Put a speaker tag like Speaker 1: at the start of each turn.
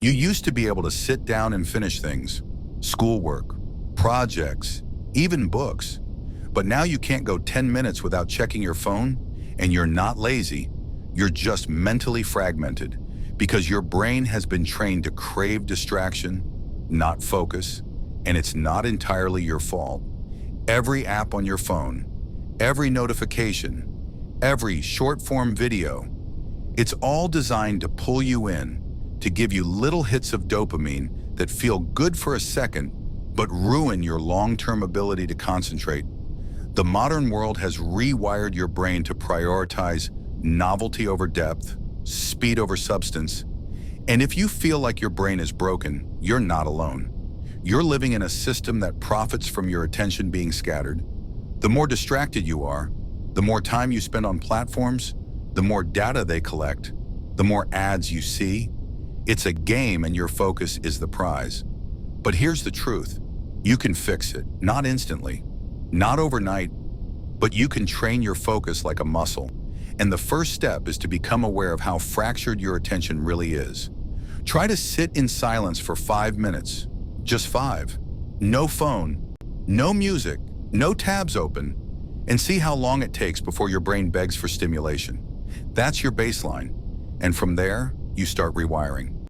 Speaker 1: You used to be able to sit down and finish things, schoolwork, projects, even books. But now you can't go 10 minutes without checking your phone, and you're not lazy, you're just mentally fragmented because your brain has been trained to crave distraction, not focus, and it's not entirely your fault. Every app on your phone, every notification, every short-form video, it's all designed to pull you in, to give you little hits of dopamine that feel good for a second, but ruin your long-term ability to concentrate. The modern world has rewired your brain to prioritize novelty over depth, speed over substance. And if you feel like your brain is broken, you're not alone. You're living in a system that profits from your attention being scattered. The more distracted you are, the more time you spend on platforms, the more data they collect, the more ads you see. It's a game and your focus is the prize. But here's the truth. You can fix it, not instantly, not overnight, but you can train your focus like a muscle. And the first step is to become aware of how fractured your attention really is. Try to sit in silence for 5 minutes, just 5. No phone, no music, no tabs open, and see how long it takes before your brain begs for stimulation. That's your baseline. And from there, you start rewiring.